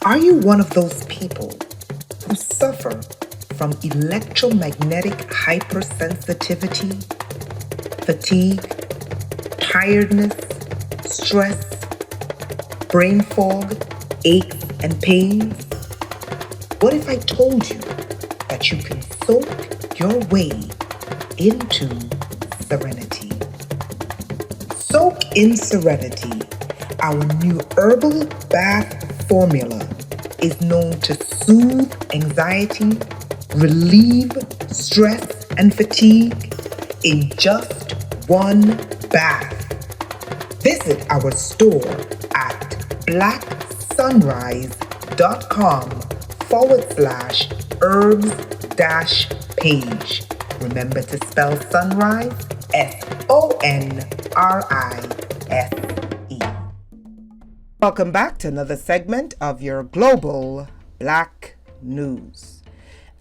Are you one of those people who suffer from electromagnetic hypersensitivity, fatigue, tiredness, stress, brain fog, aches, and pains? What if I told you that you can soak your way into serenity? Soak in Serenity, our new herbal bath formula, is known to soothe anxiety, relieve stress and fatigue in just one bath. Visit our store at blacksunrise.com/herbs-page. Remember to spell sunrise SONRISE. Welcome back to another segment of your Global Black News.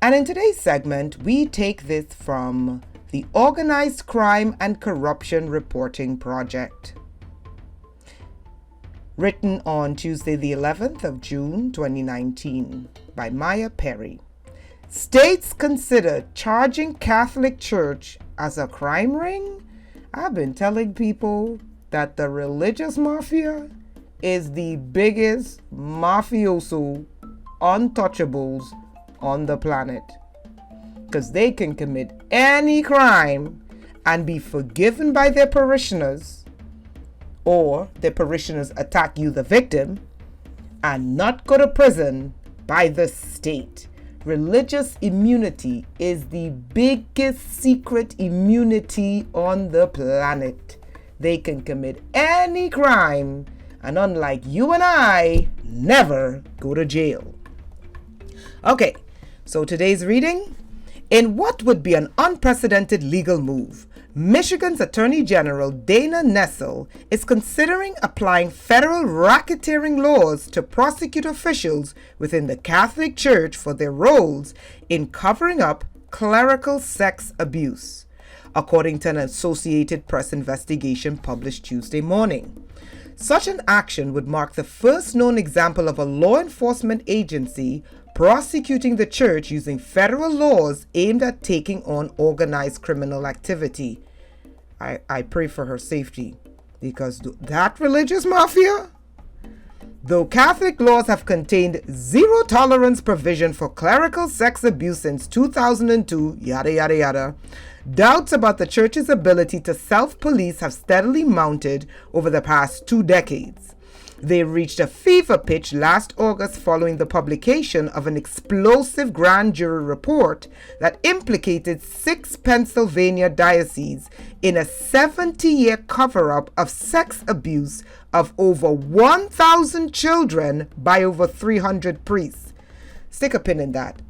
And in today's segment, we take this from the Organized Crime and Corruption Reporting Project. Written on Tuesday, the 11th of June, 2019, by Maya Perry. States consider charging Catholic Church as a crime ring? I've been telling people that the religious mafia is the biggest mafioso untouchables on the planet. Because they can commit any crime and be forgiven by their parishioners, or their parishioners attack you, the victim, and not go to prison by the state. Religious immunity is the biggest secret immunity on the planet. They can commit any crime and, unlike you and I, never go to jail. Okay, so today's reading. In what would be an unprecedented legal move, Michigan's Attorney General Dana Nessel is considering applying federal racketeering laws to prosecute officials within the Catholic Church for their roles in covering up clerical sex abuse, according to an Associated Press investigation published Tuesday morning. Such an action would mark the first known example of a law enforcement agency prosecuting the church using federal laws aimed at taking on organized criminal activity. I pray for her safety, because that religious mafia, though Catholic laws have contained zero tolerance provision for clerical sex abuse since 2002, yada yada yada, doubts about the church's ability to self-police have steadily mounted over the past 2 decades. They reached a fever pitch last August following the publication of an explosive grand jury report that implicated 6 Pennsylvania dioceses in a 70-year cover-up of sex abuse of over 1,000 children by over 300 priests. Stick a pin in that.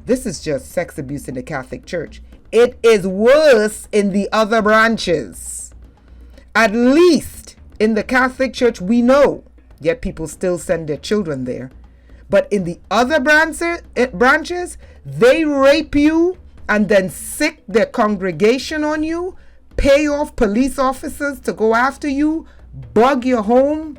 This is just sex abuse in the Catholic Church. It is worse in the other branches. At least in the Catholic Church we know, yet people still send their children there. But in the other branches, they rape you and then sick their congregation on you, pay off police officers to go after you, bug your home,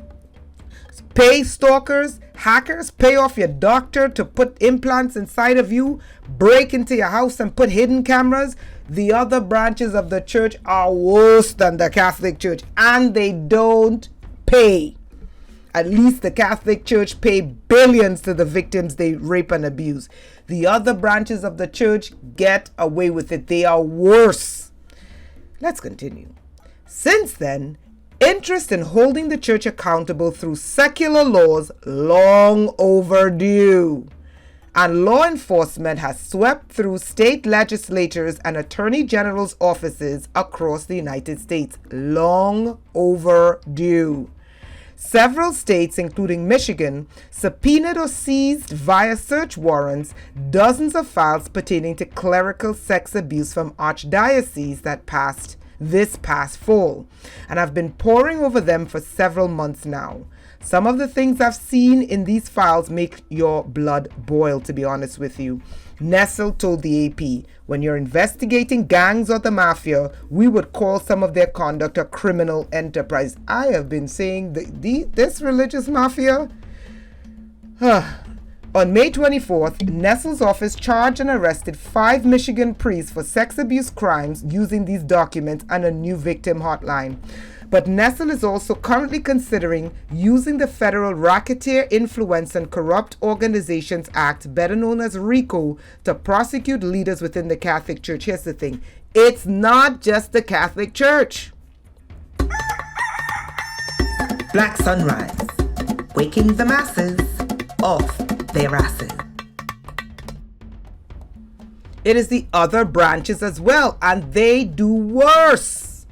pay stalkers, hackers, pay off your doctor to put implants inside of you, break into your house and put hidden cameras. The other branches of the church are worse than the Catholic Church, and they don't pay. At least the Catholic Church pay billions to the victims they rape and abuse. The other branches of the church get away with it. They are worse. Let's continue. Since then, interest in holding the church accountable through secular laws long overdue. And law enforcement has swept through state legislatures and attorney general's offices across the United States. Long overdue. Several states, including Michigan, subpoenaed or seized via search warrants dozens of files pertaining to clerical sex abuse from archdioceses that passed this past fall, and I've been poring over them for several months now. Some of the things I've seen in these files make your blood boil, to be honest with you. Nessel told the AP, when you're investigating gangs or the mafia, we would call some of their conduct a criminal enterprise. I have been saying this religious mafia, On May 24th, Nestle's office charged and arrested 5 Michigan priests for sex abuse crimes using these documents and a new victim hotline. But Nestle is also currently considering using the Federal Racketeer Influence and Corrupt Organizations Act, better known as RICO, to prosecute leaders within the Catholic Church. Here's the thing. It's not just the Catholic Church. Black Sunrise, waking the masses off their asses. It is the other branches as well, and they do worse.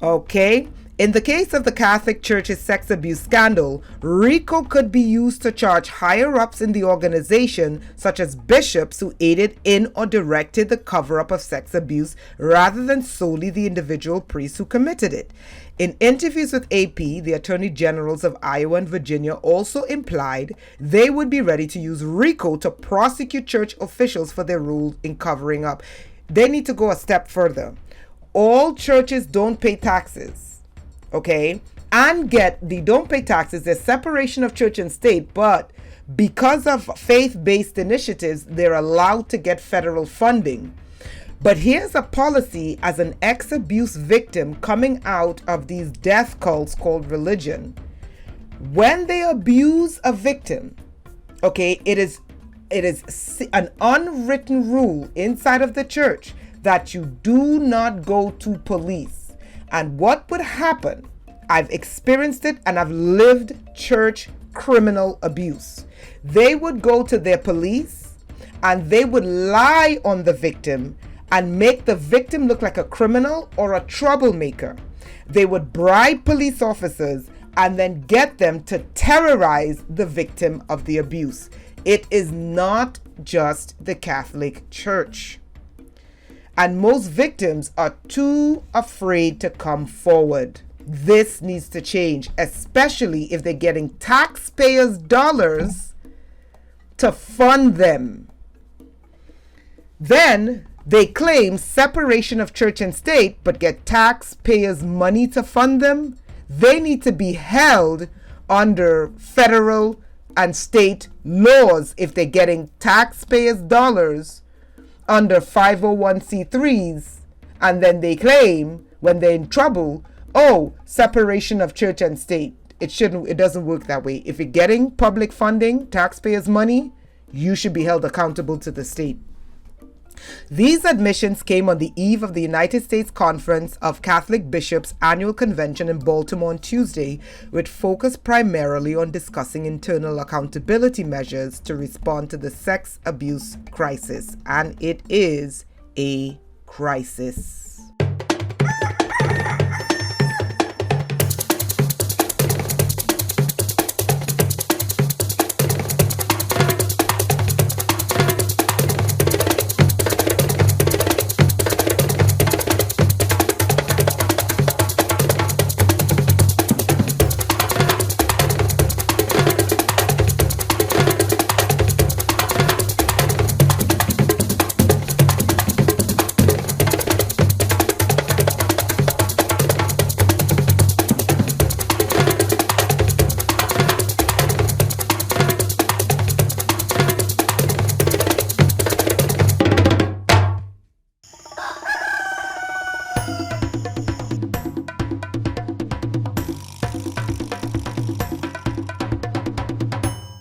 Okay, in the case of the Catholic Church's sex abuse scandal, RICO could be used to charge higher-ups in the organization, such as bishops who aided in or directed the cover-up of sex abuse, rather than solely the individual priests who committed it. In interviews with AP, the Attorney Generals of Iowa and Virginia also implied they would be ready to use RICO to prosecute church officials for their role in covering up. They need to go a step further. All churches don't pay taxes, okay? And don't pay taxes. There's separation of church and state, but because of faith-based initiatives, they're allowed to get federal funding. But here's a policy as an ex-abuse victim coming out of these death cults called religion. When they abuse a victim, okay, it is an unwritten rule inside of the church that you do not go to police. And what would happen, I've experienced it and I've lived church criminal abuse. They would go to their police and they would lie on the victim and make the victim look like a criminal or a troublemaker. They would bribe police officers and then get them to terrorize the victim of the abuse. It is not just the Catholic Church. And most victims are too afraid to come forward. This needs to change, especially if they're getting taxpayers' dollars to fund them. Then they claim separation of church and state, but get taxpayers' money to fund them. They need to be held under federal and state laws if they're getting taxpayers' dollars under 501c3s, and then they claim when they're in trouble, oh, separation of church and state. It doesn't work that way. If you're getting public funding, taxpayers' money, you should be held accountable to the state. These admissions came on the eve of the United States Conference of Catholic Bishops' annual convention in Baltimore on Tuesday, which focused primarily on discussing internal accountability measures to respond to the sex abuse crisis. And it is a crisis.